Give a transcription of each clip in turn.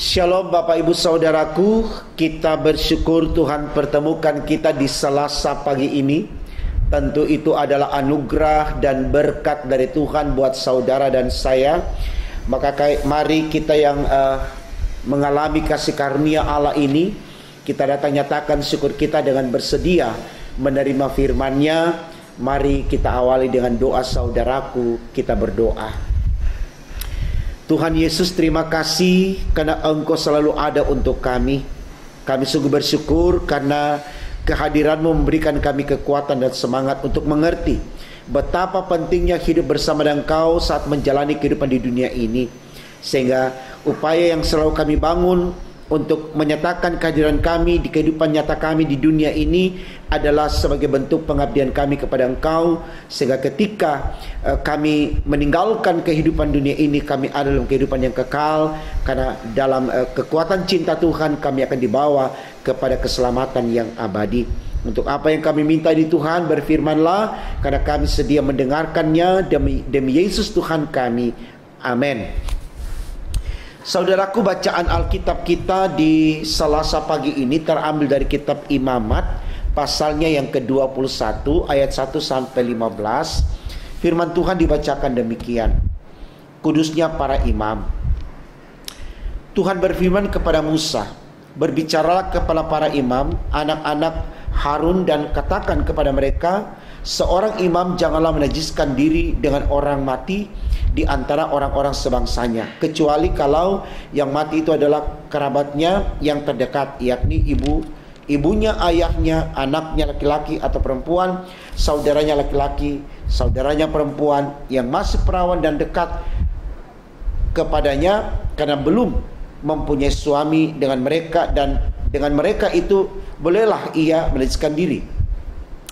Shalom Bapak Ibu Saudaraku, kita bersyukur Tuhan pertemukan kita di Selasa pagi ini. Tentu itu adalah anugerah dan berkat dari Tuhan buat saudara dan saya. Maka mari kita yang mengalami kasih karunia Allah ini, kita datang nyatakan syukur kita dengan bersedia menerima firman-Nya. Mari kita awali dengan doa saudaraku, kita berdoa. Tuhan Yesus, terima kasih karena Engkau selalu ada untuk kami. Kami sungguh bersyukur karena kehadiran-Mu memberikan kami kekuatan dan semangat untuk mengerti betapa pentingnya hidup bersama dengan Engkau saat menjalani kehidupan di dunia ini. Sehingga upaya yang selalu kami bangun untuk menyatakan kehadiran kami di kehidupan nyata kami di dunia ini adalah sebagai bentuk pengabdian kami kepada Engkau. Sehingga ketika kami meninggalkan kehidupan dunia ini, kami ada dalam kehidupan yang kekal. Karena dalam kekuatan cinta Tuhan kami akan dibawa kepada keselamatan yang abadi. Untuk apa yang kami minta di Tuhan, berfirmanlah, karena kami sedia mendengarkannya demi Yesus Tuhan kami. Amin. Saudaraku, bacaan Alkitab kita di Selasa pagi ini terambil dari kitab Imamat, pasalnya yang ke-21 ayat 1 sampai 15. Firman Tuhan dibacakan demikian. Kudusnya para imam. Tuhan berfirman kepada Musa, "Berbicaralah kepada para imam, anak-anak Harun, dan katakan kepada mereka, seorang imam janganlah menajiskan diri dengan orang mati di antara orang-orang sebangsanya, kecuali kalau yang mati itu adalah kerabatnya yang terdekat, yakni ibunya, ayahnya, anaknya laki-laki atau perempuan, saudaranya laki-laki, saudaranya perempuan yang masih perawan dan dekat kepadanya karena belum mempunyai suami dengan mereka, dan dengan mereka itu bolehlah ia menajiskan diri.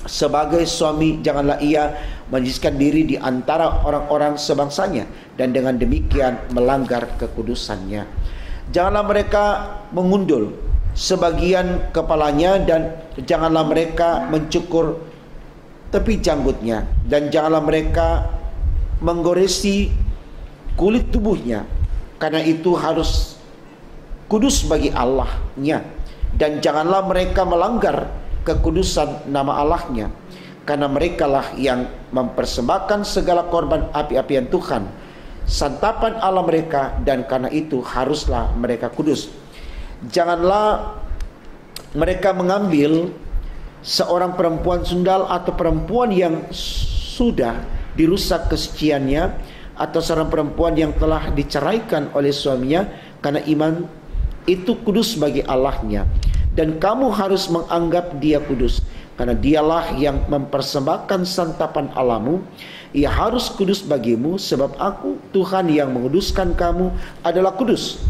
Sebagai suami janganlah ia menajiskan diri di antara orang-orang sebangsanya, dan dengan demikian melanggar kekudusannya. Janganlah mereka mengundul sebagian kepalanya, dan janganlah mereka mencukur tepi janggutnya, dan janganlah mereka menggoresi kulit tubuhnya, karena itu harus kudus bagi Allahnya. Dan janganlah mereka melanggar kekudusan nama Allahnya, karena merekalah yang mempersembahkan segala korban api-apian Tuhan, santapan Allah mereka, dan karena itu haruslah mereka kudus. Janganlah mereka mengambil seorang perempuan sundal atau perempuan yang sudah dirusak kesuciannya, atau seorang perempuan yang telah diceraikan oleh suaminya, karena iman itu kudus bagi Allahnya. Dan kamu harus menganggap dia kudus, karena dialah yang mempersembahkan santapan Allahmu. Ia harus kudus bagimu, sebab aku Tuhan yang menguduskan kamu adalah kudus.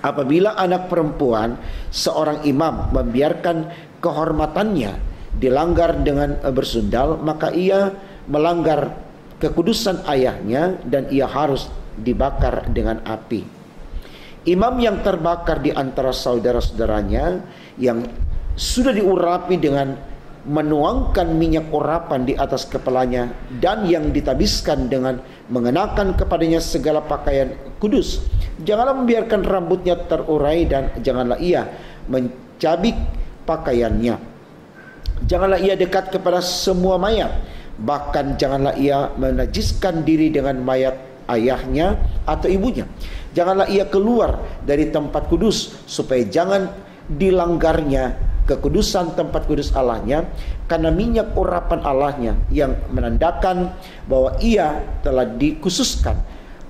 Apabila anak perempuan seorang imam membiarkan kehormatannya dilanggar dengan bersundal, maka ia melanggar kekudusan ayahnya, dan ia harus dibakar dengan api. Imam yang terbakar di antara saudara-saudaranya yang sudah diurapi dengan menuangkan minyak urapan di atas kepalanya, dan yang ditabiskan dengan mengenakan kepadanya segala pakaian kudus, janganlah membiarkan rambutnya terurai, dan janganlah ia mencabik pakaiannya. Janganlah ia dekat kepada semua mayat, bahkan janganlah ia menajiskan diri dengan mayat ayahnya atau ibunya. Janganlah ia keluar dari tempat kudus, supaya jangan dilanggarnya kekudusan tempat kudus Allahnya, karena minyak urapan Allahnya yang menandakan bahwa ia telah dikhususkan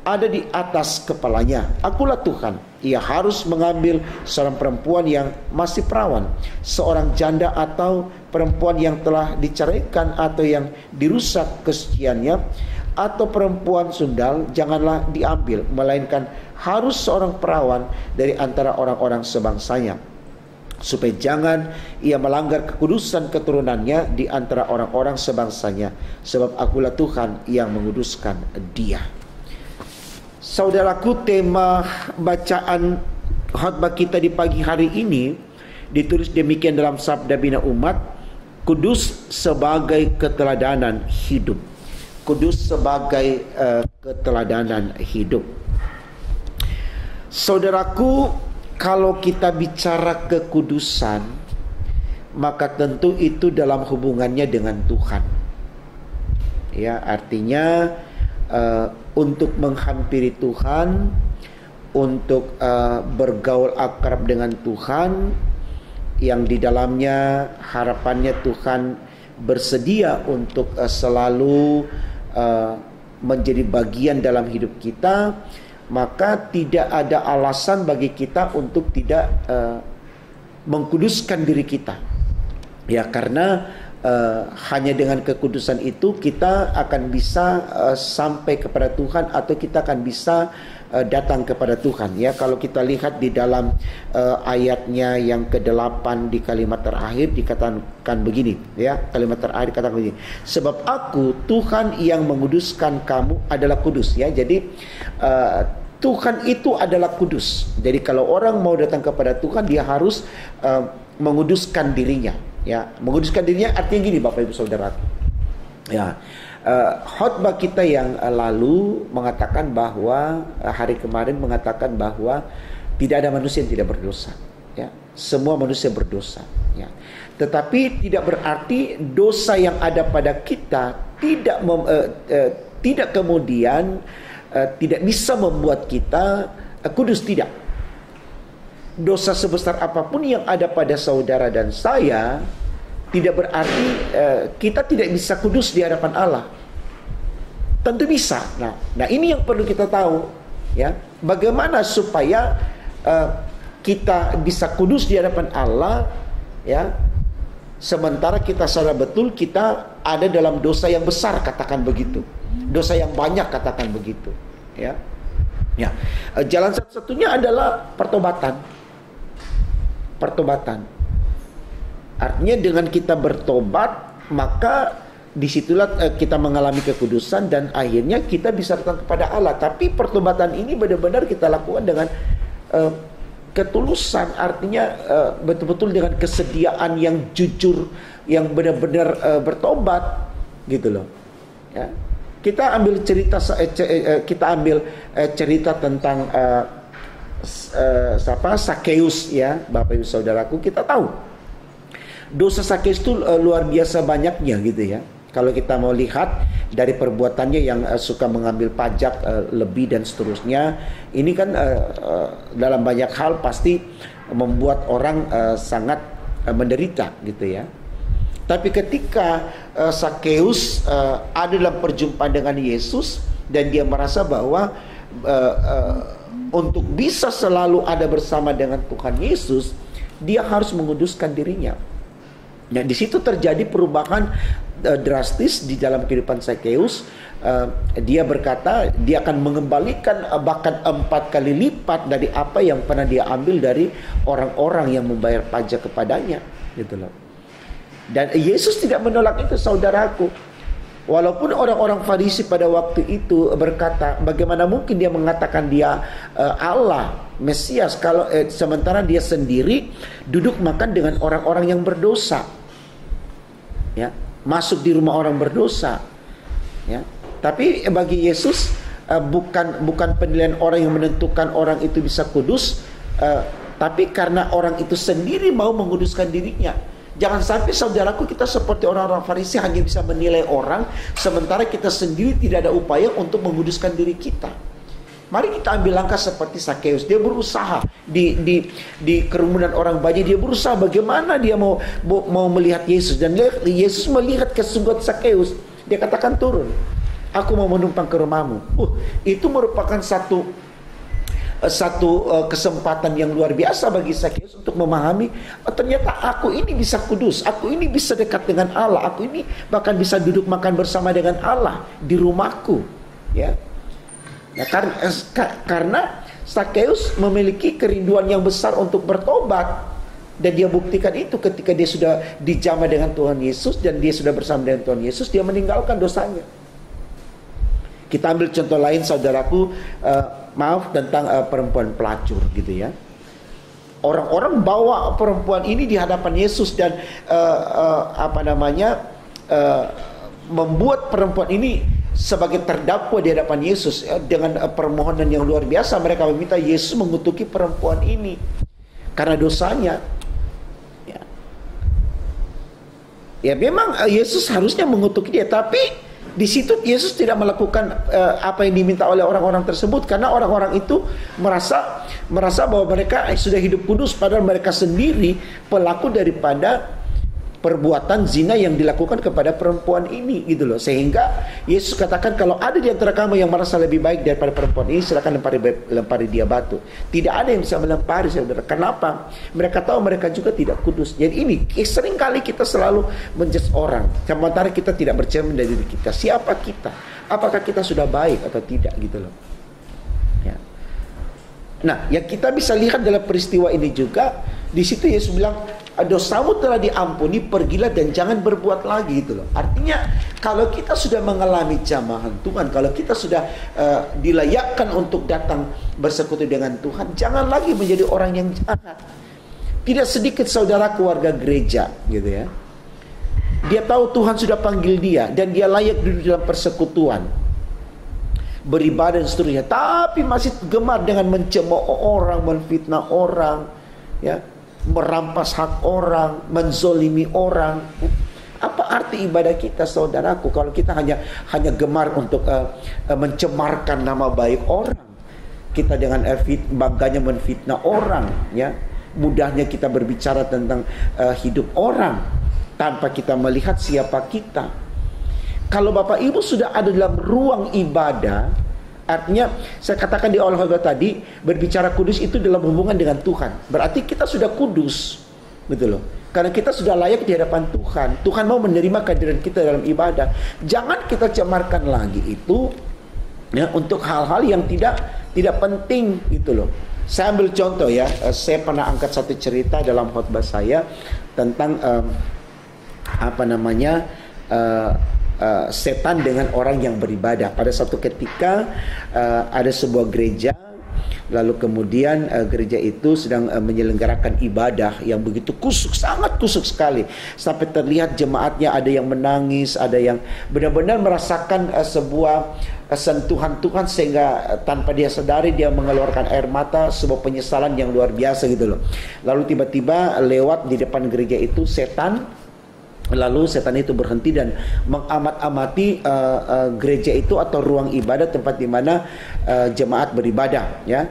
ada di atas kepalanya. Akulah Tuhan. Ia harus mengambil seorang perempuan yang masih perawan, seorang janda atau perempuan yang telah diceraikan atau yang dirusak kesuciannya, atau perempuan sundal, janganlah diambil, melainkan harus seorang perawan dari antara orang-orang sebangsanya, supaya jangan ia melanggar kekudusan keturunannya di antara orang-orang sebangsanya, sebab akulah Tuhan yang menguduskan dia. Saudaraku, tema bacaan khotbah kita di pagi hari ini ditulis demikian dalam Sabda Bina Umat, kudus sebagai keteladanan hidup. Kudus sebagai keteladanan hidup. Saudaraku, kalau kita bicara kekudusan, maka tentu itu dalam hubungannya dengan Tuhan. Ya, artinya untuk menghampiri Tuhan, untuk bergaul akrab dengan Tuhan, yang di dalamnya harapannya Tuhan bersedia untuk selalu menjadi bagian dalam hidup kita, maka tidak ada alasan bagi kita untuk tidak mengkuduskan diri kita. Ya, karena hanya dengan kekudusan itu kita akan bisa sampai kepada Tuhan, atau kita akan bisa datang kepada Tuhan. Ya, kalau kita lihat di dalam ayatnya yang ke-8 di kalimat terakhir dikatakan begini, ya, kalimat terakhir dikatakan begini, sebab aku Tuhan yang menguduskan kamu adalah kudus. Ya, jadi Tuhan itu adalah kudus. Jadi kalau orang mau datang kepada Tuhan, dia harus menguduskan dirinya. Ya, menguduskan dirinya artinya gini, Bapak Ibu Saudara. Ya, khotbah kita yang lalu mengatakan bahwa hari kemarin mengatakan bahwa tidak ada manusia yang tidak berdosa. Ya, semua manusia berdosa. Ya, tetapi tidak berarti dosa yang ada pada kita tidak kemudian tidak bisa membuat kita kudus, tidak. Dosa sebesar apapun yang ada pada saudara dan saya tidak berarti kita tidak bisa kudus di hadapan Allah. Tentu bisa. Nah ini yang perlu kita tahu, ya. Bagaimana supaya kita bisa kudus di hadapan Allah, ya. Sementara kita sadar betul kita ada dalam dosa yang besar, katakan begitu. Dosa yang banyak, katakan begitu, ya. Ya. Jalan satu-satunya adalah pertobatan. Pertobatan. Artinya dengan kita bertobat, maka disitulah kita mengalami kekudusan dan akhirnya kita bisa datang kepada Allah. Tapi pertobatan ini benar-benar kita lakukan dengan ketulusan, artinya betul-betul dengan kesediaan yang jujur, yang benar-benar bertobat, gitu loh. Ya. Kita ambil cerita tentang Sakeus, ya, Bapak Ibu Saudaraku. Kita tahu dosa Sakeus itu luar biasa banyaknya, gitu ya. Kalau kita mau lihat dari perbuatannya yang suka mengambil pajak lebih dan seterusnya, ini kan dalam banyak hal pasti membuat orang sangat menderita, gitu ya. Tapi ketika Sakeus ada dalam perjumpaan dengan Yesus dan dia merasa bahwa untuk bisa selalu ada bersama dengan Tuhan Yesus, dia harus menguduskan dirinya. Nah, di situ terjadi perubahan drastis di dalam kehidupan Sakeus. Dia berkata dia akan mengembalikan bahkan 4 kali lipat dari apa yang pernah dia ambil dari orang-orang yang membayar pajak kepadanya, gitu loh. Dan Yesus tidak menolak itu, saudaraku. Walaupun orang-orang Farisi pada waktu itu berkata, bagaimana mungkin dia mengatakan dia Allah, Mesias, kalau sementara dia sendiri duduk makan dengan orang-orang yang berdosa, ya, masuk di rumah orang berdosa, ya. Tapi bagi Yesus bukan penilaian orang yang menentukan orang itu bisa kudus, tapi karena orang itu sendiri mau menguduskan dirinya. Jangan sampai saudaraku kita seperti orang-orang Farisi hanya bisa menilai orang, sementara kita sendiri tidak ada upaya untuk menguduskan diri kita. Mari kita ambil langkah seperti Sakeus. Dia berusaha di kerumunan orang banyak, dia berusaha bagaimana dia mau melihat Yesus. Dan Yesus melihat kesungguhan Sakeus. Dia katakan, turun, aku mau menumpang ke rumahmu. Itu merupakan satu kesempatan yang luar biasa bagi Sakeus untuk memahami, ternyata aku ini bisa kudus, aku ini bisa dekat dengan Allah, aku ini bahkan bisa duduk makan bersama dengan Allah di rumahku, ya. Nah, karena Sakeus memiliki kerinduan yang besar untuk bertobat, dan dia buktikan itu ketika dia sudah dijamah dengan Tuhan Yesus dan dia sudah bersama dengan Tuhan Yesus, dia meninggalkan dosanya. Kita ambil contoh lain, saudaraku, maaf, tentang perempuan pelacur, gitu ya. Orang-orang bawa perempuan ini di hadapan Yesus dan membuat perempuan ini sebagai terdakwa di hadapan Yesus, dengan permohonan yang luar biasa mereka meminta Yesus mengutuki perempuan ini karena dosanya. Ya memang Yesus harusnya mengutuk dia, tapi di situ Yesus tidak melakukan apa yang diminta oleh orang-orang tersebut, karena orang-orang itu merasa bahwa mereka sudah hidup kudus, padahal mereka sendiri pelaku daripada perbuatan zina yang dilakukan kepada perempuan ini, gitu loh. Sehingga Yesus katakan, kalau ada di antara kamu yang merasa lebih baik daripada perempuan ini, silakan lempari dia batu. Tidak ada yang bisa melempari, saudara. Kenapa? Mereka tahu mereka juga tidak kudus. Jadi ini seringkali kita selalu menjudge orang, sementara kita tidak bercermin dari diri kita. Siapa kita? Apakah kita sudah baik atau tidak, gitu loh. Ya. Nah, yang kita bisa lihat dalam peristiwa ini juga, di situ Yesus bilang, dosamu telah diampuni, pergilah dan jangan berbuat lagi, gitu loh. Artinya kalau kita sudah mengalami jamahan Tuhan, kalau kita sudah dilayakkan untuk datang bersekutu dengan Tuhan, jangan lagi menjadi orang yang jahat. Tidak sedikit saudara keluarga gereja, gitu ya, dia tahu Tuhan sudah panggil dia dan dia layak duduk dalam persekutuan, beribadah dan seterusnya, tapi masih gemar dengan mencemooh orang, menfitnah orang, ya, merampas hak orang, menzolimi orang. Apa arti ibadah kita, saudaraku, kalau kita hanya gemar untuk mencemarkan nama baik orang? Kita dengan bangganya menfitnah orang, ya, mudahnya kita berbicara tentang hidup orang tanpa kita melihat siapa kita. Kalau Bapak Ibu sudah ada dalam ruang ibadah, artinya saya katakan di awal tadi, berbicara kudus itu dalam hubungan dengan Tuhan. Berarti kita sudah kudus, betul loh. Karena kita sudah layak di hadapan Tuhan. Tuhan mau menerima kehadiran kita dalam ibadah. Jangan kita cemarkan lagi itu, ya, untuk hal-hal yang tidak penting, gitu loh. Saya ambil contoh, ya. Saya pernah angkat satu cerita dalam khotbah saya tentang setan dengan orang yang beribadah. Pada suatu ketika ada sebuah gereja, lalu kemudian gereja itu sedang menyelenggarakan ibadah yang begitu kusuk, sangat kusuk sekali, sampai terlihat jemaatnya ada yang menangis, ada yang benar-benar merasakan sebuah sentuhan Tuhan, sehingga tanpa dia sadari dia mengeluarkan air mata, sebuah penyesalan yang luar biasa, gitu loh. Lalu tiba-tiba lewat di depan gereja itu setan. Lalu setan itu berhenti dan mengamat-amati gereja itu atau ruang ibadah, tempat di mana jemaat beribadah, ya.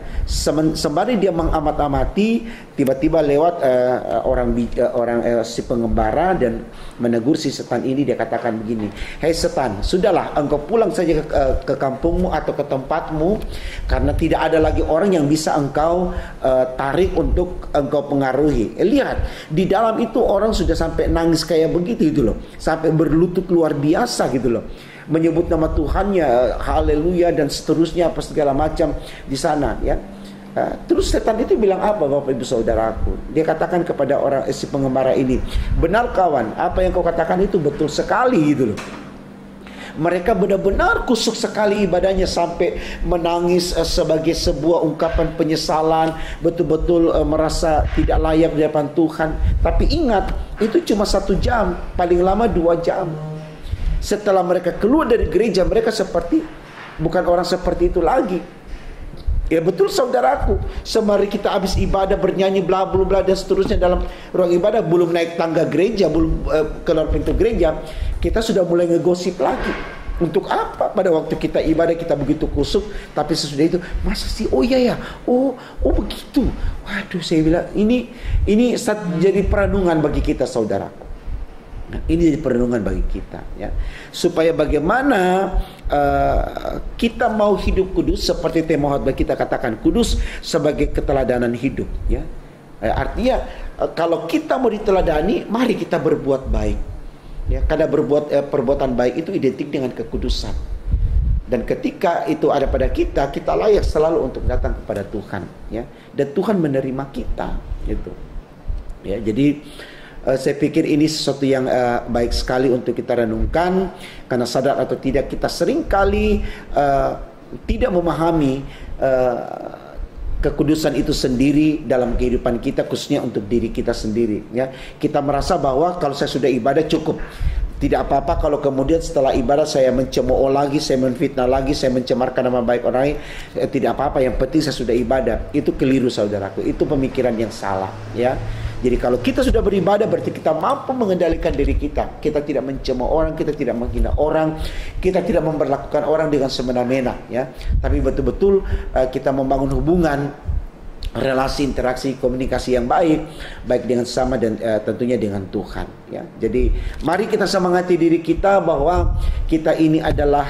Sembari dia mengamat-amati, tiba-tiba lewat si pengembara dan menegur si setan ini. Dia katakan begini, "Hei setan, sudahlah, engkau pulang saja ke kampungmu atau ke tempatmu, karena tidak ada lagi orang yang bisa engkau tarik untuk engkau pengaruhi." Lihat, di dalam itu orang sudah sampai nangis kayak begitu, itu loh, sampai berlutut luar biasa, gitu loh, menyebut nama Tuhannya, haleluya dan seterusnya, apa segala macam di sana, ya. Terus setan itu bilang apa, Bapak Ibu Saudaraku? Dia katakan kepada si pengembara ini, "Benar kawan, apa yang kau katakan itu betul sekali," gitu loh. Mereka benar-benar kusuk sekali ibadahnya, sampai menangis sebagai sebuah ungkapan penyesalan, betul-betul merasa tidak layak di hadapan Tuhan. Tapi ingat, itu cuma 1 jam, paling lama 2 jam. Setelah mereka keluar dari gereja, mereka bukan orang seperti itu lagi. Ya betul saudaraku, sembari kita habis ibadah bernyanyi bla bla bla dan seterusnya dalam ruang ibadah, belum naik tangga gereja, belum keluar pintu gereja, kita sudah mulai ngegosip lagi. Untuk apa? Pada waktu kita ibadah kita begitu kusuk, tapi sesudah itu, masa sih? Oh iya ya, oh begitu. Waduh, saya bilang ini jadi perenungan bagi kita, saudaraku. Nah, ini jadi perenungan bagi kita, ya, supaya bagaimana kita mau hidup kudus, seperti tema khotbah kita katakan, kudus sebagai keteladanan hidup, ya. Artinya kalau kita mau diteladani, mari kita berbuat baik, ya, karena perbuatan baik itu identik dengan kekudusan. Dan ketika itu ada pada kita, kita layak selalu untuk datang kepada Tuhan, ya, dan Tuhan menerima kita, gitu, ya. Jadi saya pikir ini sesuatu yang baik sekali untuk kita renungkan, karena sadar atau tidak kita seringkali tidak memahami kekudusan itu sendiri dalam kehidupan kita, khususnya untuk diri kita sendiri, ya. Kita merasa bahwa kalau saya sudah ibadah cukup, Tidak apa-apa kalau kemudian setelah ibadah saya mencemooh lagi, saya menfitnah lagi, saya mencemarkan nama baik orang lain. Tidak apa-apa, yang penting saya sudah ibadah. Itu keliru saudaraku, itu pemikiran yang salah ya. Jadi kalau kita sudah beribadah berarti kita mampu mengendalikan diri kita. Kita tidak mencemooh orang, kita tidak menghina orang, kita tidak memperlakukan orang dengan semena-mena ya. Tapi betul-betul kita membangun hubungan, relasi, interaksi, komunikasi yang baik dengan sama dan tentunya dengan Tuhan ya. Jadi mari kita semangati diri kita bahwa kita ini adalah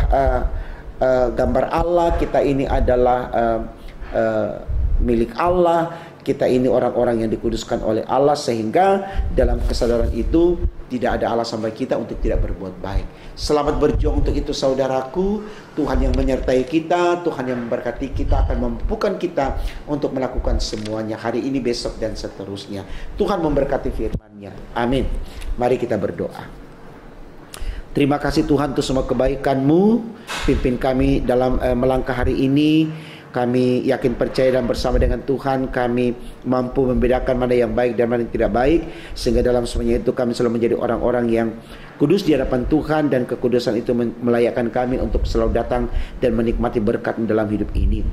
gambar Allah, kita ini adalah milik Allah, kita ini orang-orang yang dikuduskan oleh Allah, sehingga dalam kesadaran itu tidak ada alasan bagi kita untuk tidak berbuat baik. Selamat berjuang untuk itu saudaraku. Tuhan yang menyertai kita, Tuhan yang memberkati kita, akan memampukan kita untuk melakukan semuanya hari ini, besok, dan seterusnya. Tuhan memberkati firman-Nya. Amin. Mari kita berdoa. Terima kasih Tuhan untuk semua kebaikan-Mu. Pimpin kami dalam melangkah hari ini. Kami yakin, percaya, dan bersama dengan Tuhan kami mampu membedakan mana yang baik dan mana yang tidak baik, sehingga dalam semuanya itu kami selalu menjadi orang-orang yang kudus di hadapan Tuhan, dan kekudusan itu melayakkan kami untuk selalu datang dan menikmati berkat dalam hidup ini.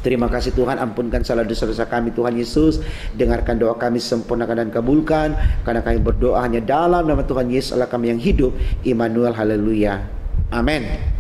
Terima kasih Tuhan, ampunkan salah dosa-dosa kami Tuhan Yesus. Dengarkan doa kami, sempurnakan dan kabulkan, karena kami berdoa hanya dalam nama Tuhan Yesus Allah kami yang hidup, Immanuel. Haleluya. Amin.